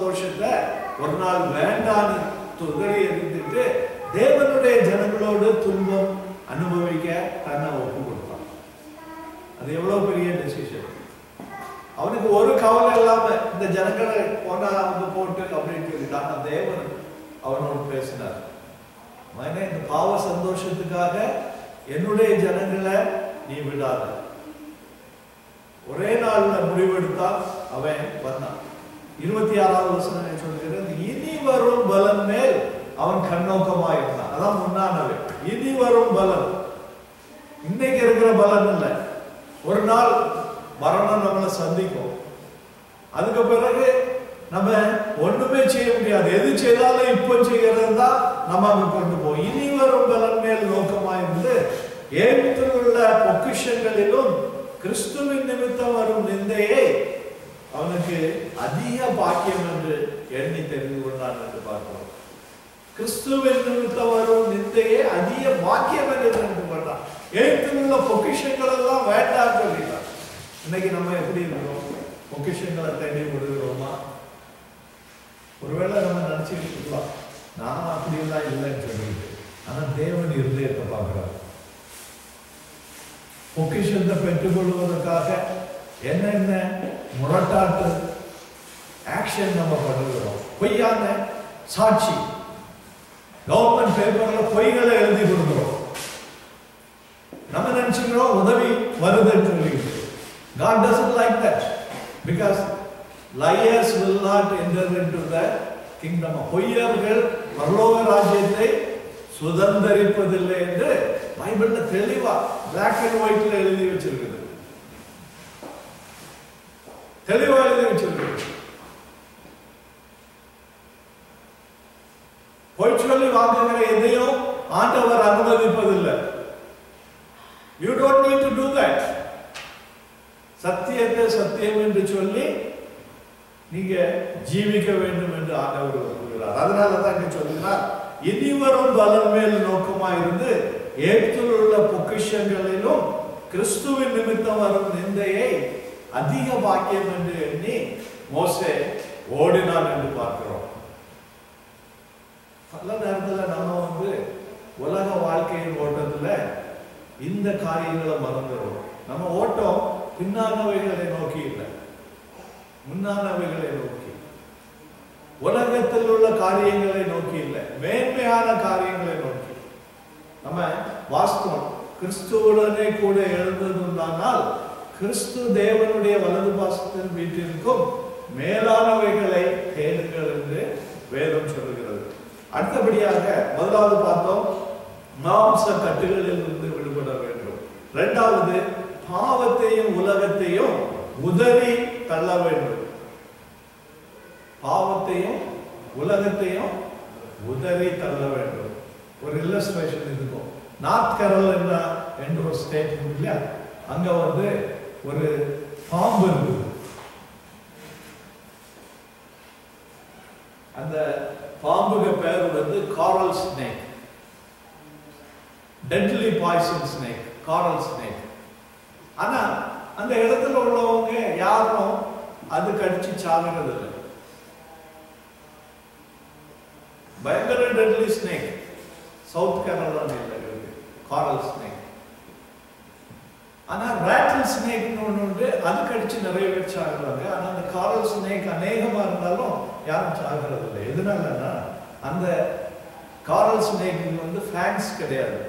சந்தோஷத்தை ஒரு நாள் வேண்டான்னு துதறி எறிந்துட்டு தேவனுடைய ஜனங்களோடு துன்பம் அனுபவிக்க தன்னை ஒப்பு கொடுத்தான். அது எவ்வளவு பெரிய டெசிஷன். அவனுக்கு ஒரு கவலை இல்லாம இந்த ஜனங்களை போனா அவங்க போட்டு அப்படின்னு சொல்லிட்டான். தேவன் அவனோடு பேசினார். இந்த பாவ சந்தோஷத்துக்காக என்னுடைய ஜனங்களை நீ விடாத. ஒரே நாள்ல முடிவெடுத்தான். அவன் வந்தான். 26வது வசனம் சொல்கிறது, இனி வரும் பலன் மேல் அவன் கண்ணோக்கமா இருந்தான். அதான் முன்னானவை. இனி வரும் பலன் இன்னைக்கு இருக்கிற பலன் இல்லை. ஒரு நாள் மரணம் நம்மளை சந்திக்கும். அதுக்கு பிறகு நம்ம ஒண்ணுமே செய்ய முடியாது. எது செய்தாலும் இப்ப செய்கிறது தான் நம்ம அங்க கொண்டு போவோம். இனி வரும் பலன் மேல் நோக்கமா இருந்து ஏகத்தில் உள்ள பொக்கிஷங்களிலும் கிறிஸ்துவின் நிமித்தம் வரும் நிந்தையை அவனுக்கு அதிக பாக்கியம் என்று எண்ணி தெரிந்து கொண்டான் என்று பார்க்கிறோம். கிறிஸ்துவின் நிமித்தம் வரும் நிந்தையை அதிக பாக்கியம் என்று தெரிந்து கொண்டான். ஏகத்தில் உள்ள பொக்கிஷங்கள் எல்லாம் வேண்டாம் சொல்லிட்டான். இன்னைக்கு நம்ம எப்படி இருக்கிறோம்? பொக்கிஷங்களை தேடி விடுகிறோமா? ஒருவேளை நம்ம நினைச்சுட்டு இருக்கலாம், நான் அப்படியெல்லாம் இல்லைன்னு சொல்லிட்டு. ஆனா தேவன் இருதயத்தை பார்க்கிறார். பொக்கிஷத்தை பெற்றுக்கொள்வதற்காக என்னென்ன முரட்டாட்டு ஆக்ஷன் நம்ம பண்ணுகிறோம். பொய்யான சாட்சி, கவர்மெண்ட் பேப்பர்ல பொய்களை எழுதி கொடுக்கிறோம். நம்ம நினைச்சுக்கிறோம் உதவி வருதுன்னு சொல்லிட்டு. God doesn't like that, because liars will not enter into the kingdom. பொய்யர்கள் பரலோக ராஜ்யத்தை சுதந்தரிப்பதில்லை என்று பைபிள்ல தெளிவா பிளாக் அண்ட் ஒயிட்ல எழுதி வச்சிருக்குது. தெளிவா எழுதி வச்சிருக்கு. பொய் சொல்லி வாங்குகிற எதையும் ஆண்டவர் அனுமதிப்பதில்லை. You don't need to do that. சத்தியத்தை சத்தியம் என்று சொல்லி நீங்க ஜீவிக்க வேண்டும் என்று ஆண்டவர் கூறுகிறார். அதனால தான் இங்க சொல்லுகிறார், இனி வரும் பலன் மேல் நோக்கமா இருந்து ஏகத்தில் உள்ள பொக்கிஷங்களிலும் கிறிஸ்துவின் நிமித்தம் வரும் நிந்தையை அதிக பாக்கியம் என்று எண்ணி மோசே ஓடினான் என்று பார்க்கிறோம். பல நேரத்தில் நம்ம உலக வாழ்க்கையின் ஓட்டத்துல இந்த காரியங்களை மறந்துடும். நம்ம ஓட்டம் பின்னானவைகளை நோக்கி இல்லை, முன்னானவைகளை நோக்கி. உலகத்தில் உள்ள காரியங்களை நோக்கி இல்லை, மேன்மையான காரியங்களை நோக்கி. நம்ம வாஸ்தவம் கிறிஸ்துவுடனே கூட எழுந்ததுண்டானால் கிறிஸ்து தேவனுடைய வலது பாசத்தில் வீட்டிற்கும் மேலானவைகளை தேடுங்கள் என்று வேதம் சொல்லுகிறது. அடுத்தபடியாக முதலாவது பார்த்தோம், மாம்ச கட்டுகளில் இருந்து விடுபட வேண்டும். இரண்டாவது, பாவத்தையும் உலகத்தையும் உதறி தள்ள வேண்டும். பாவத்தையும் உலகத்தையும் உதறி தள்ள வேண்டும். ஒரு இல்லஸ்ட்ரேஷன் இருக்கும். நார்த் கரோலினா என்ற ஒரு ஸ்டேட் இல்லையா, அங்க ஒரு பாம்பு இருக்குது. அந்த பாம்புக்கு பேர் காரல் ஸ்னேக், டெட்லி பாய்சன் ஸ்னேக், காரல் ஸ்னேக். ஆனா அந்த இடத்துல உள்ளவங்க யாரும் அது கடிச்சு சாகிறது இல்லை. பயங்கர டெட்லி ஸ்னேக். சவுத் கேரளாவில் இருக்கு காரல் ஸ்னேக். ஆனா ராட்டில் ஸ்னேக்னு ஒன்று உண்டு, அது கடிச்சு நிறைய பேர் சாகுறாங்க. ஆனா அந்த காரல் ஸ்னேக் அநேகமா இருந்தாலும் யாரும் சாகிறது இல்லை. எதனாலன்னா அந்த காரல் ஸ்னேக் ஃபேங்ஸ் கிடையாது.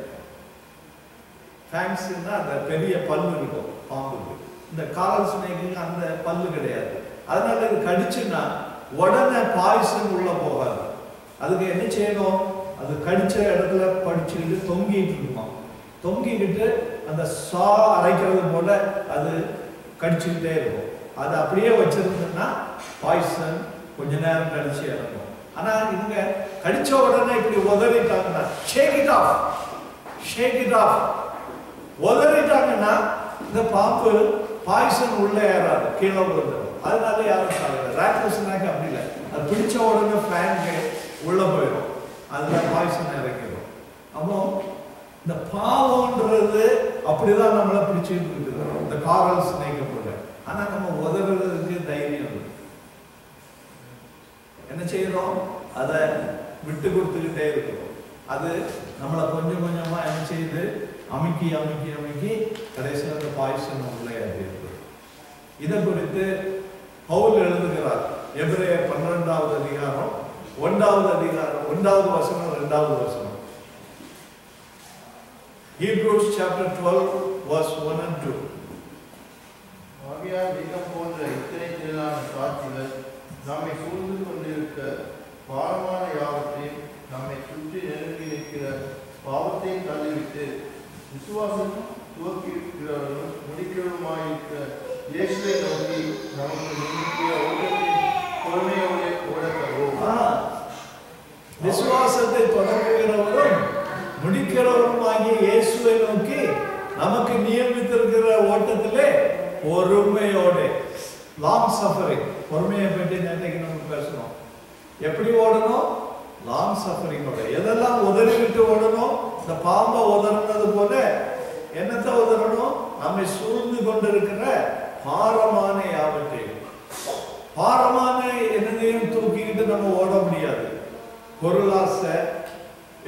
ஃபேங்ஸ்னா அந்த பெரிய பல்லு இருக்கும் பாம்புக்கு. இந்த காரல் ஸ்னேக்கு அந்த பல்லு கிடையாது. அதனால இது கடிச்சுன்னா உடனே பாய்சன் உள்ள போகாது. அதுக்கு என்ன செய்யணும், அது கடிச்ச இடத்துல படிச்சுக்கிட்டு தொங்கிட்டு இருக்குமா. தொங்கிக்கிட்டு அந்த சா அரைக்கிறது போல அது கடிச்சுக்கிட்டே இருக்கும். அது அப்படியே வச்சிருந்ததுன்னா பாய்சன் கொஞ்ச நேரம் கழிச்சு இறங்கும். ஆனா இவங்க கடிச்ச உடனே இப்படி உதறிட்டாங்கன்னா shake it off, shake it off. உதறிட்டாங்கன்னா இந்த பாம்பு பாய்சன் உள்ள ஏறாது, கீழே விழுந்துடும். அதனால யாரும் சாப்பிடல. ராட்டில் ஸ்னேக் அப்படி இல்லை, அது பிடிச்ச உடனே ஃபேனுக்கு உள்ள போயிடும், அதுல பாய்சன் இறக்கிடும். அப்போ இந்த பாவம்ன்றது அப்படிதான் நம்மளை பிடிச்சிட்டு இருக்குது, இந்த காரல் ஸ்னேக் போல. ஆனா நம்ம உதவுறதுக்கு தைரியம் இல்லை. என்ன செய்யறோம்? அதை விட்டு கொடுத்துக்கிட்டே இருக்கிறோம். அது நம்மளை கொஞ்சம் கொஞ்சமா என்ன செய்யுது? அமுக்கி அமுக்கி அமுக்கி கடைசியில் அந்த பாய்சன் உள்ளே இருக்கு. இதை குறித்து பவுல் எழுதுகிறார். எபிரேயர் 12வது அதிகாரம் 1வது அதிகாரம் 1வது வசனம் 2வது வசனம். Hebrews chapter 12 verse 1 and 2. ஆகையால் மிகம் போன்ற இத்தனை திரளான சாட்சிகள் நம்மை சூழ்ந்து கொண்டிருக்க பாவமான யாவற்றையும் நம்மை சுற்றி நெருங்கி நிற்கிற பாவத்தையும் தள்ளிவிட்டு விசுவாசம் துவக்கிறவர்களும் முடிக்கிறவருமாயிருக்கிற இயேசுவை நோக்கி நமக்கு நிற்கிற ஓட்டத்தின் பொறுமையோடு ஓடக்கவோ. விசுவாசத்தை தொடங்குகிறவரும் முடிக்கிறவருமாகிய இயேசுவை நோக்கி நமக்கு நியமித்திருக்கிற ஓட்டத்திலே பொறுமையோடு, லாங் சஃபரிங். பொறுமையை பற்றி நேற்றைக்கு நம்ம பேசணும். எப்படி ஓடணும்? லாங் சஃபரிங்கோட. எதெல்லாம் உதறி விட்டு ஓடணும்? இந்த பாம்பை உதறினது போல என்னத்தை உதறணும்? நம்மை சூழ்ந்து கொண்டிருக்கிற பாரமான யாவற்றையும். பாரமான என்னதையும் தூக்கிக்கிட்டு நம்ம ஓட முடியாது. பொருளாசை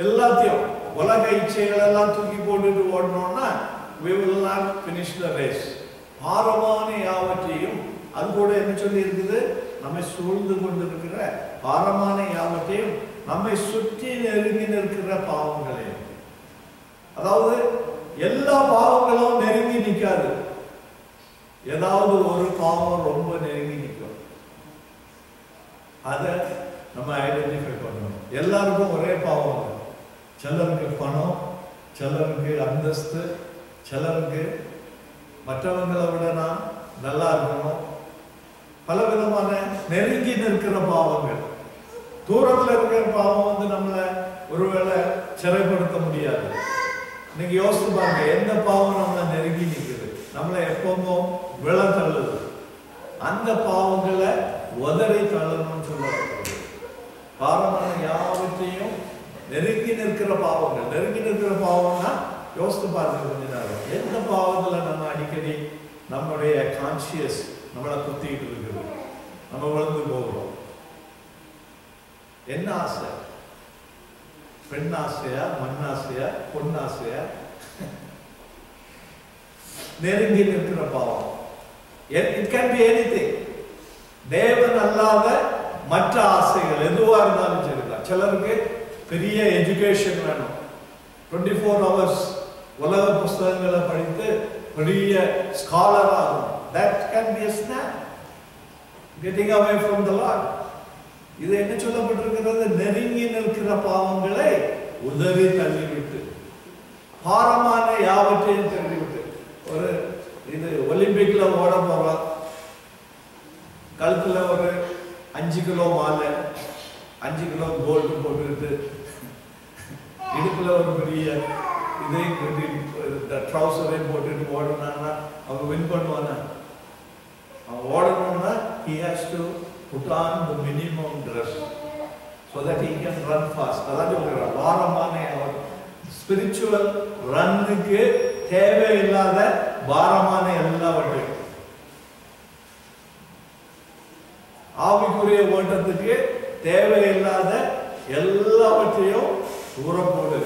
எல்லாத்தையும், உலக இச்சைகள் எல்லாம் தூக்கி போட்டுட்டு ஓடணும்னா we will not finish the race. பாரமான யாவற்றையும், அது கூட என்ன சொல்லி இருக்குது? நம்மை சூழ்ந்து கொண்டிருக்கிற பாரமான யாவற்றையும், நம்மை சுற்றி நெருங்கி நிற்கிற பாவங்களையும். அதாவது எல்லா பாவங்களும் நெருங்கி நிற்காது. ஏதாவது ஒரு பாவம் ரொம்ப நெருங்கி நிற்கும். அதை நம்ம ஐடென்டிஃபை பண்ணணும். எல்லாருக்கும் ஒரே பாவம். சிலருக்கு பணம், சிலருக்கு அந்தஸ்து, சிலருக்கு மற்றவங்களை விட நான் நல்லா இருக்கணும். பல விதமான நெருங்கி நிற்கிற பாவங்கள். தூரத்தில் இருக்கிற பாவம் வந்து நம்மளை ஒருவேளை சிறைப்படுத்த முடியாது. நீங்க யோசித்து பாருங்க, எந்த பாவம் நம்மளை நெருங்கி நிற்குது, நம்மளை எப்பவும் விழ தள்ளுது. அந்த பாவங்களை உதறி தள்ளணும்னு சொல்லப்படுது. பாவமான யாவற்றையும் நெருங்கி நிற்கிற பாவங்கள். நெருங்கி நிற்கிற பாவம்னா யோசித்து பாருங்க கொஞ்ச நேரம். எந்த பாவத்துல நம்ம அடிக்கடி நம்முடைய கான்சியஸ் நம்மளை குத்திட்டு இருக்குது, நம்ம விழுந்து போகிறோம்? என்ன ஆசை? பெண் ஆசையா, மண் ஆசையா, பொன்னாசையா? நெருங்கி நிற்கிற பாவம். It can be anything. தேவன் அல்லாத மற்ற ஆசைகள் எதுவா இருந்தாலும் சரிதான். சிலருக்கு பெரிய எஜுகேஷன் வேணும், 24 hours உலக புஸ்தகங்களை படித்து பெரிய ஸ்காலர் ஆகும். That can be a snap, getting away from the Lord. இது என்ன சொல்லப்பட்டிருக்கிறது? நெருங்கி நிற்கிற பாவங்களை உதறி தள்ளிவிட்டு, பாரமான யாவற்றையும் தள்ளிவிட்டு. ஒரு இது ஒலிம்பிக்ல ஓட போறோம், கழுத்துல ஒரு 5 கிலோ மாலை, 5 கிலோ கோல்டு போட்டுக்கிட்டு, இடுப்புல ஒரு பெரிய இதையும் கட்டி ட்ரௌசரையும் போட்டுட்டு ஓடணும்னா அவங்க வின் பண்ணுவாங்க. அவன் ஓடணும்னா he has to put on the minimum dress so that he can run fast. அதான் சொல்றார், பாரமான ஸ்பிரிச்சுவல் ரன்னுக்கு தேவையில்லாத பாரமான எல்லாவற்றையும், ஆவிக்குரிய ஓட்டத்துக்கு தேவையில்லாத எல்லாவற்றையும் தூரம் போடு.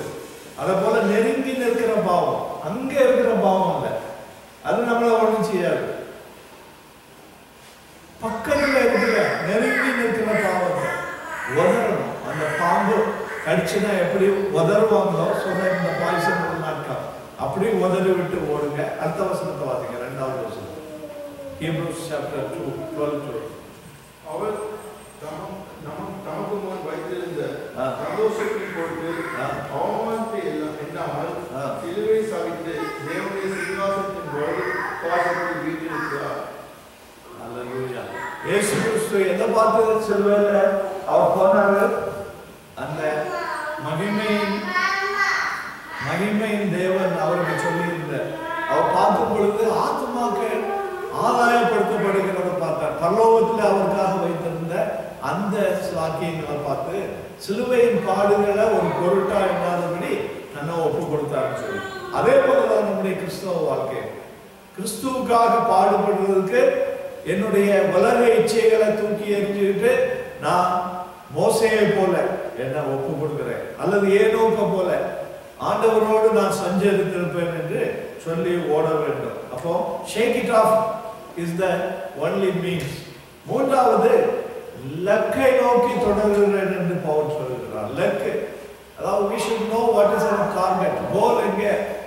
அதே போல நெருங்கி நிற்கிற பாவம், அங்க இருக்கிற பாவம் இல்ல, அது நம்மள ஒண்ணும் செய்யாது. பக்கத்துல இருக்கிற நெருங்கி நிற்கிற பாவத்தை உதறணும். அந்த பாம்பு கடிச்சுனா எப்படி உதறுவாங்களோ சொன்ன இந்த பாய்சன் நாட்கள் அப்படி உதறி விட்டு ஓடுங்க. அடுத்த வசனத்தை வாசிங்க, 2வது வசனம். Hebrews chapter 2:12. அவர் நமக்கு முன் வைத்திருந்த சந்தோஷத்தின் பொருட்டு அவமானத்தை எல்லாம் எண்ணாமல் சிலுவை சாவித்து தேவனுடைய சிங்காசனத்தின் பாசத்தில் வீட்டிருக்கிறார். அல்லேலூயா. இயேசு கிறிஸ்து எதை பார்த்து சிலுவையில அவர் போனாரு? அந்த மகிமையின் தேவன் அவருக்கு சொல்லியிருந்த அவர் பார்க்கும் பொழுது ஆத்மாக்கள் ஆதாயப்படுத்தப்படுகிறத பார்த்தார். பரலோகத்தில் அவருக்காக வைத்திருந்த அந்த சாக்கியங்களை பார்த்து சிலுவையின் பாடுகளை ஒரு பொருட்டா எண்ணாதபடி தன்னை ஒப்பு கொடுத்தாருன்னு சொல்லி, அதே போலதான் நம்முடைய கிறிஸ்தவ வாழ்க்கை. கிறிஸ்துவுக்காக பாடுபடுறதுக்கு என்னுடைய உலக இச்சைகளை தூக்கி எறிஞ்சுக்கிட்டு நான் மோசேயை போல என்ன ஒப்பு கொடுக்கிறேன், அல்லது ஏனோக்க போல ஆண்டவரோடு நான் சஞ்சரித்திருப்பேன் என்று சொல்லி ஓட வேண்டும். அப்போ shake it off is the only means. மூன்றாவது லக்கை நோக்கி தொடர்கிறேன் என்று பவுல் சொல்கிறார். லக்கு, அதாவது we should know what is our target, goal எங்க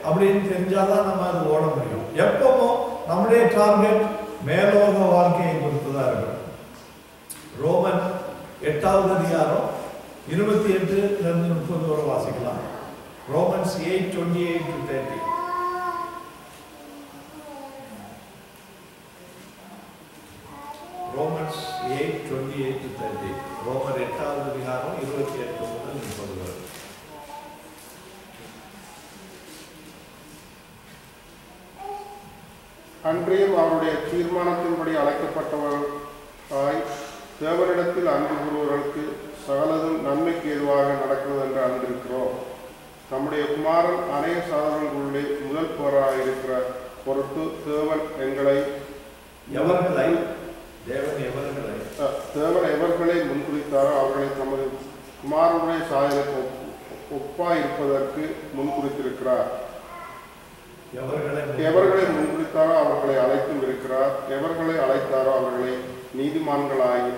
அப்படின்னு தெரிஞ்சாதான் நம்ம அது ஓட முடியும். எப்பவும் நம்முடைய டார்கெட் மேலோக வாழ்க்கையை குறித்துதான் இருக்கும். ரோமன் 8வது அதிகாரம் 28-30 வரை வாசிக்கலாம். ரோமன்ஸ் 8:28-30. ரோமன்ஸ் 8:28-30. ரோமர் 8வது அதிகாரம் 28 முதல் 30 வரை. அன்றையும் அவருடைய தீர்மானத்தின்படி அழைக்கப்பட்டவர்களாய் தேவனிடத்தில் அன்பு கூறுவர்களுக்கு சகலதும் நன்மைக்கு எதுவாக நடக்கிறது என்று அறிந்திருக்கிறோம். நம்முடைய குமாரன் அநேக சாதனங்களுள்ளே முதல் போராக இருக்கிற பொருட்டு தேவன் எவர்களை முன்குறித்தாரோ அவர்களை தமது குமாரனுடைய சாயலுக்கு ஒப்பாய் இருப்பதற்கு முன்குறித்திருக்கிறார். எவர்களை முன்குறித்தாரோ அவர்களை அழைத்தும் இருக்கிறார். எவர்களை அழைத்தாரோ அவர்களை நீதிமான்களாயும்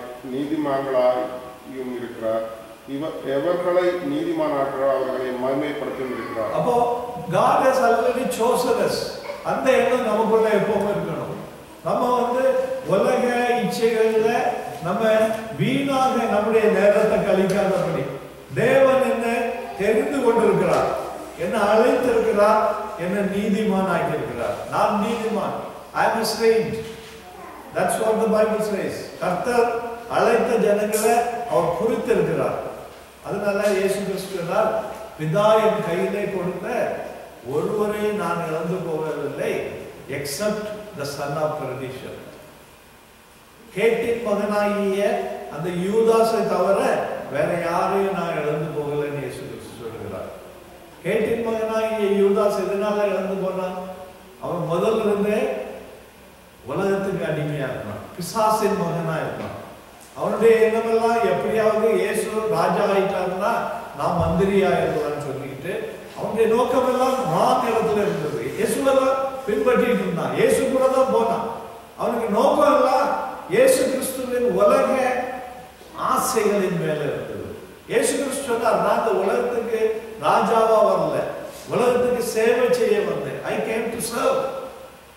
இருக்கிறார். எவர்களை நீதிமானாக்கிறோ அவர்களை மகிமைப்படுத்தியும் இருக்கிறார். அப்போ God has already chosen us. அந்த எண்ணம் நமக்குள்ள எப்பவுமே இருக்கணும். நம்ம உலக இச்சைகள்ல நம்ம வீணாக நம்முடைய நேரத்தை கழிக்காதபடி தேவன் என்ன தெரிந்து கொண்டிருக்கிறார், என்ன அழைத்திருக்கிறார், என்ன நீதிமான் ஆகியிருக்கிறார். நான் நீதிமான், I am a saint. That's what the Bible says. கர்த்தர் அழைத்த ஜனங்களை அவர் குறித்திருக்கிறார். அதனால இயேசு கிறிஸ்துவினால் பிதா என் கையிலே கொடுத்த ஒருவரை நான் இழந்து போகவில்லை, except the son of perdition. கேட்டின் மகனாகிய அந்த யூதாசை தவிர வேற யாரையும் நான் இழந்து போகலன்னு இயேசு கிறிஸ்து சொல்கிறார். கேட்டின் மகனாகிய யூதாஸ் எதனால இழந்து போனான்? அவன் முதல்ல இருந்தே உலகத்துக்கு அடிமையா இருந்தான், பிசாசின் மகனா இருந்தான். அவனுடைய எண்ணமெல்லாம் எப்படியாவது இயேசு ராஜா ஆயிட்டாருன்னா நான் மந்திரியா இருக்கலாம்னு சொல்லிட்டு அவனுடைய நோக்கம் எல்லாம் நான் இடத்துல இருந்தது. இயேசுவெல்லாம் பின்பற்றிட்டு இருந்தான், இயேசு கூட தான் போனான். அவனுக்கு நோக்கம் எல்லாம் இயேசு கிறிஸ்துவின் உலக ஆசைகளின் மேல இருந்தது. இயேசு கிறிஸ்து சொன்னார், நான் இந்த உலகத்துக்கு ராஜாவா வரல, உலகத்துக்கு சேவை செய்ய வந்தேன். I came to serve.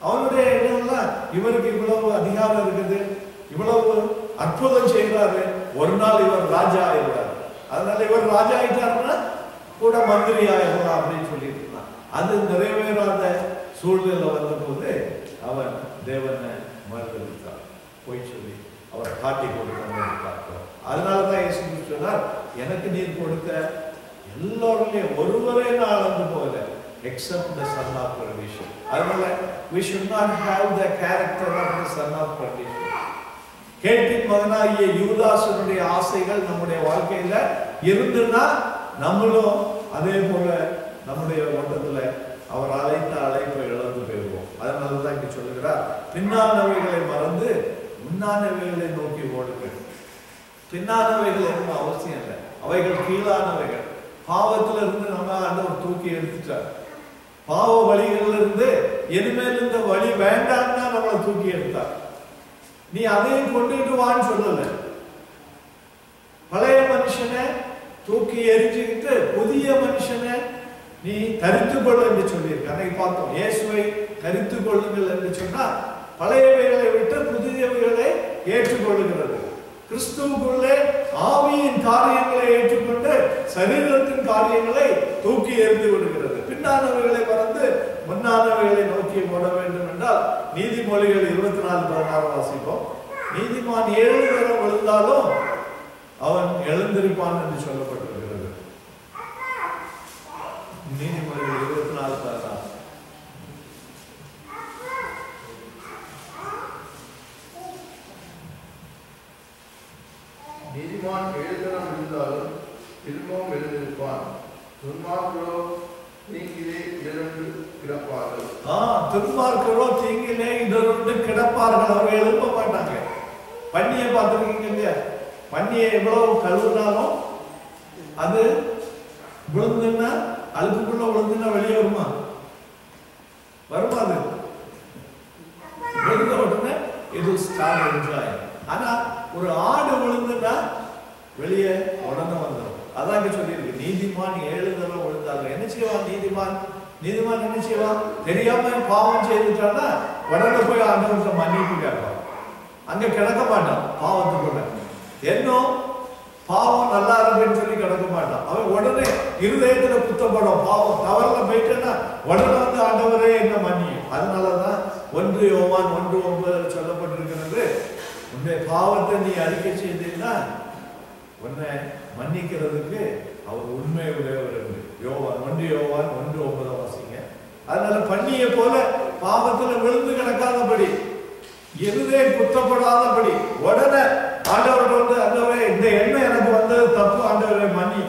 அவனுடைய எண்ணம்லாம் இவருக்கு இவ்வளவு அதிகாரம் இருக்குது, இவ்வளவு அற்புதம் செய்கிறாரு, ஒரு நாள் இவர் ராஜா ஆயிடுவார், அதனால இவர் ராஜா ஆயிட்டாருன்னா கூட மந்திரி ஆயிடலாம் அப்படின்னு சொல்லிட்டு இருந்தான். அது நிறைவேறாத சூழ்நிலை வந்த போது அவன் தேவனை மறுதளித்தான், போய் சொல்லி அவரை காட்டி கொடுத்தார். அதனாலதான் இயேசு கிறிஸ்து சொன்னார், எனக்கு நீர் கொடுத்த எல்லோருமே ஒருவரே நான் அளந்து போகல, except the son of perdition. அதனால we should not have the character of the son of perdition. கேட்டின் மகனாகிய யூதாசனுடைய ஆசைகள் நம்முடைய வாழ்க்கையில இருந்துன்னா நம்மளும் அதே போல நம்முடைய ஓட்டத்துல அவர் அழைத்த அழைப்பை இழந்து போயிடுவோம். அதனாலதான் இங்க சொல்லுகிறார், பின்னானவைகளை மறந்து முன்னானவைகளை நோக்கி ஓடுங்கள். பின்னானவைகள் என்ன அவசியம் இல்லை, அவைகள் கீழானவைகள். பாவத்துல இருந்து நம்ம ஆண்டவர் தூக்கி எடுத்துட்டார். பாவ வழிகள்ல இருந்து இனிமேல் இந்த வழி வேண்டாம்னா நம்மளை தூக்கி எடுத்தார். நீ அதையும் கொண்டுட்டு வான்னு சொல்லல, பழைய மனுஷனை தூக்கி எரிஞ்சுக்கிட்டு புதிய மனுஷனை நீ தரித்துக் கொள்ள என்று சொல்லியிருக்க. அன்னைக்கு பார்த்தோம், இயேசுவை தரித்துக் கொள்ளுங்கள் என்று சொன்னா பழையவைகளை விட்டு புதியவைகளை ஏற்றுக்கொள்ளுகிறது. கிறிஸ்துவுக்குள்ளே ஆவியின் காரியங்களை ஏற்றுக்கொண்டு சரீரத்தின் காரியங்களை தூக்கி எறிந்து விடுகிறது. பின்னானவைகளை மறந்து முன்னானவைகளை நோக்கி ஓட வேண்டும் என்றால் நீதிமொழிகள் 24:16 வாசிப்போம். நீதிமான் 7 தரம் விழுந்தாலும் அவன் எழுந்திருப்பான் என்று சொல்லப்பட்டிருக்கிறது. நீதிமொழிகள் 24:16. நீதிமான் 7 தரம் விழுந்தாலும் திரும்பவும் எழுந்திருப்பான், துன்மார்க்கரோ தீங்கிலே இடர்ந்து கிடப்பார்கள். துன்மார்க்கரோ தீங்கிலே இடர்ந்து கிடப்பார்கள், அவங்க எழுப்ப மாட்டாங்க. பண்ணியை பார்த்துருக்கீங்க இல்லையா? பன்னியை எவ்வளவு கழுவினாலும் அது விழுந்துன்னா அழுக்குக்குள்ள விழுந்துன்னா வெளியே வருமா? வருமா? அது விழுந்த உடனே இது ஸ்டார்ட் என்ஜாய். ஆனா ஒரு ஆடு விழுந்துன்னா வெளியே உடனே வந்துடும். அதான் இங்க சொல்லியிருக்கு, நீதிமான் 7 தடவை விழுந்தாங்க. என்ன செய்வான் நீதிமான்? நீதிமான் என்ன செய்வான்? தெரியாம பாவம் செய்துட்டான்னா உடனே போய் ஆண்டவர்கிட்ட மன்னிப்பு கேட்பான். அங்க கிடக்க மாட்டான் பாவத்துக்குள்ள. இன்னும் பாவம் நல்லா இருக்குன்னு சொல்லி கிடக்க மாட்டான். அவன் உடனே இருதயத்துல குத்தப்படும். பாவம் தவறுல போயிட்டேன்னா உடனே வந்து ஆண்டவரே என்ன மன்னியும். அதனாலதான் 1 யோவான் 1:9 சொல்லப்பட்டிருக்கிறது, உன்னுடைய பாவத்தை நீ அறிக்கை செய்தீங்கன்னா உன்னை மன்னிக்கிறதுக்கு அவர் உண்மை உடையவர். 1 யோவான் 1:9 வாசிங்க. அதனால பன்னியை போல பாவத்துல விழுந்து கிடக்காதபடி, இருதயம் குத்தப்படாதபடி உடனே ஆண்டவர்கிட்ட வந்து, ஆண்டவரே இந்த எண்ணம் எனக்கு வந்தது தப்பு, ஆண்டவரே மன்னி.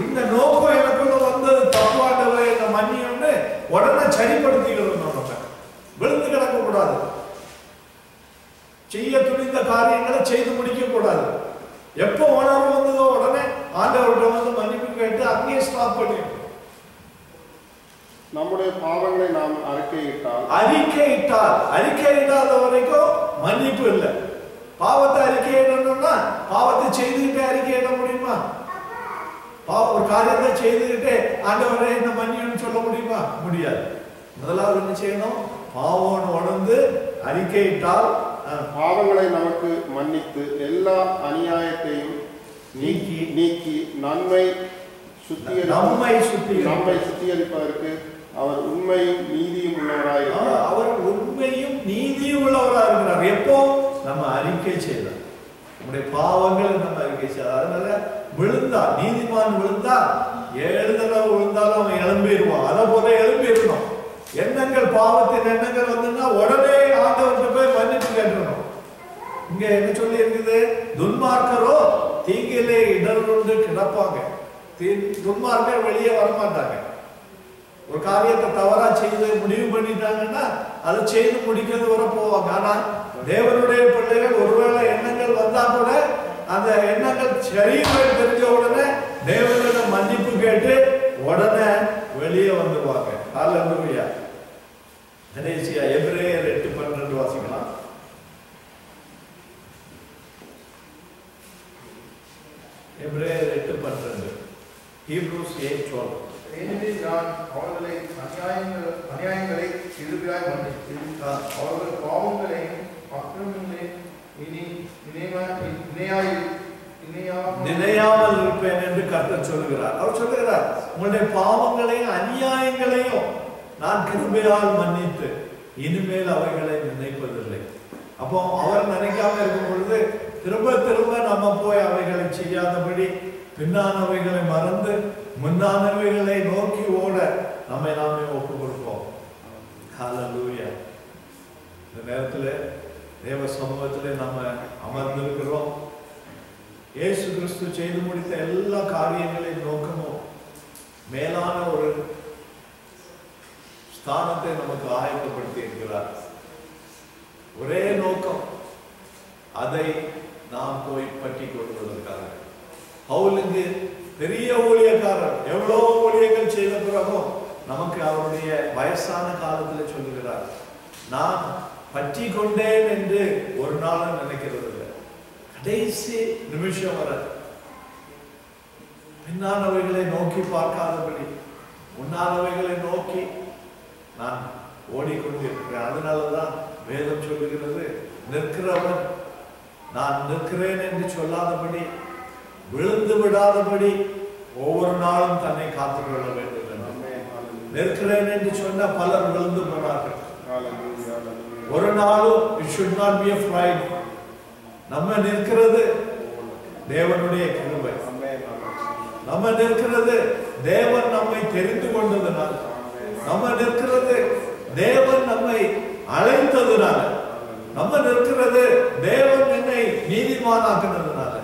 இந்த நோக்கம் எனக்குள்ள வந்தது தப்பு, ஆண்டவரே என்ன மன்னியும்னு உடனே சரிப்படுத்திக்கணும். நம்ம விழுந்து கிடக்க கூடாது. செய்ய துணிந்த காரியங்களை செய்து முடிக்க கூடாது. எப்போ உணர்வு வந்ததோ உடனே ஆண்டவர்கிட்ட வந்து மன்னிப்பு கேட்டு அங்கேயே ஸ்டாப் பண்ணிடும். நம்முடைய பாவங்களை நாம் அறிக்கையிடாத வரைக்கும் மன்னிப்பு இல்லை. பாவத்தை அறிக்கையிடணும்னா பாவத்தை செய்துகிட்டே அறிக்கையிட முடியுமா? ஒரு காரியத்தை செய்துகிட்டே ஆண்டவரே என்ன மன்னியும்னு சொல்ல முடியுமா? முடியாது. முதலாவது என்ன செய்யணும்? பாவம் உணர்ந்து அறிக்கையிட்டால் பாவங்களை நமக்கு மன்னித்து எல்லா அநியாயத்தையும் நீக்கி நம்மை சுத்திகரிப்பதற்கு அவர் உண்மையும் நீதியும் உள்ளவராயிருக்கிறார். அவர் உண்மையும் நீதியும் உள்ளவராயிருக்கிறார். எப்போ நம்ம அறிக்கை செய்யலாம், நம்முடைய பாவங்கள் நம்ம அறிக்கை செய்யலாம். அதனால விழுந்தா, நீதிமான் விழுந்தா 7 தடவை விழுந்தாலும் அவன் எழும்பிடுவான். அதை போல எழும்பிடணும். எண்ணங்கள், பாவத்தின் எண்ணங்கள் வந்துன்னா உடனே ஆண்டவர்கிட்ட போய் மன்னிப்பு கேட்டுறணும். இங்க என்ன சொல்லி இருக்குது? துன்மார்க்கரோ தீங்கிலே இடர்ந்து கிடப்பாங்க. துன்மார்க்கர் வெளியே வரமாட்டாங்க. ஒரு காரியத்தை தவறா செய்து முடிவு பண்ணிட்டாங்கன்னா அதை செய்து முடிக்கிறது வர போவாங்க. ஆனா தேவனுடைய பிள்ளைகள் ஒருவேளை எண்ணங்கள் வந்தா கூட அந்த எண்ணங்கள் சரியாக தெரிஞ்ச உடனே தேவனிடம் மன்னிப்பு கேட்டு உடனே வெளியே வந்துருவாங்க. ஹல்லேலூயா. கடைசியா எபிரேயர் 8:12 வாசிக்கலாம். எபிரேயர் 8:12. Hebrews 8:12. ஏனெனில் நான் அவர்களை அநியாயங்களை சிறுபியாய் மன்னித்து அவர்கள் பாவங்களையும் அக்கிரமங்களையும் நினையாமல் இருப்பேன் என்று கர்த்தர் சொல்லுகிறார். அவர் சொல்லுகிறார், உங்களுடைய பாவங்களையும் அநியாயங்களையும் நான் கிருபையால் மன்னித்து இனிமேல் அவைகளை நினைப்பதில்லை. அப்போ அவர் நினைக்காம இருக்கும் பொழுது திரும்ப திரும்ப நம்ம போய் அவைகளை செய்யாதபடி பின்னானவைகளை மறந்து முன்னானவைகளை நோக்கி ஓட நம்மை நாமே ஒப்பு கொடுப்போம். ஹல்லேலூயா. இந்த நேரத்தில் தேவ சமூகத்தில் நம்ம அமர்ந்திருக்கிறோம். இயேசு கிறிஸ்து செய்து முடித்த எல்லா காரியங்களின் நோக்கமும் மேலான ஒரு ஸ்தானத்தை நமக்கு ஆயத்தப்படுத்தி இருக்கிறார். ஒரே நோக்கம், அதை நாம் போய் பற்றி கொள்வதற்காக. பவுலுக்கு பெரிய ஊழியக்காரர், எவ்வளவு ஊழியர்கள் செய்த பிறகும் நமக்கு அவருடைய வயசான காலத்தில் சொல்லுகிறார், நான் பற்றி கொண்டேன் என்று ஒரு நாளும் நினைக்கிறது இல்லை. கடைசி நிமிஷம் வர பின்னானவைகளை நோக்கி பார்க்காதபடி முன்னானவைகளை நோக்கி நான் ஓடிக்கொண்டிருக்கிறேன். அதனாலதான் வேதம் சொல்லுகிறது, நிற்கிறவன் நான் நிற்கிறேன் என்று சொல்லாதபடி, விழுந்து விடாதபடி ஒவ்வொரு நாளும் தன்னை காத்துக்கொள்ள வேண்டும். நிற்கிறேன் என்று சொன்ன பலர் விழுந்து போனார்கள். ஒரு நாளும் it should not be a fright. நம்ம நிற்கிறது தேவனுடைய கிருபை. நம்ம நிற்கிறது தேவன் நம்மை தெரிந்து கொண்டதுனால. நம்ம நிற்கிறது தேவன் நம்மை அழைத்ததுனால. நம்ம நிற்கிறது தேவன் என்னை நீதிமானாக்குனதுனால,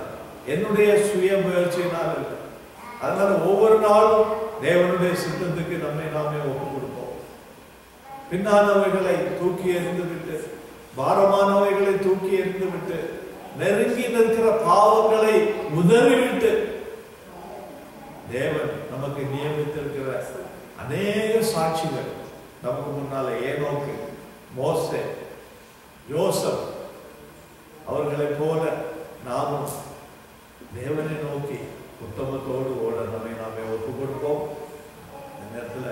என்னுடைய சுய முயற்சியினால் இல்லை. அதனால ஒவ்வொரு நாளும் தேவனுடைய சித்தத்துக்கு நம்மை நாமே ஒப்பு கொடுப்போம். பின்னானவைகளை தூக்கி எறிந்து விட்டு, பாரமானவைகளை தூக்கி எறிந்து விட்டு, நெருங்கி நிற்கிற பாவங்களை உதறிவிட்டு தேவன் நமக்கு நியமித்திருக்கிற அநேக சாட்சிகள் நமக்கு முன்னால ஏனோக்கு, மோசே, யோசப் அவர்களை போல நாமும் தேவனை நோக்கி உத்தமத்தோடு ஓட நாமே ஒப்பு கொடுப்போம். இந்த நேரத்தில்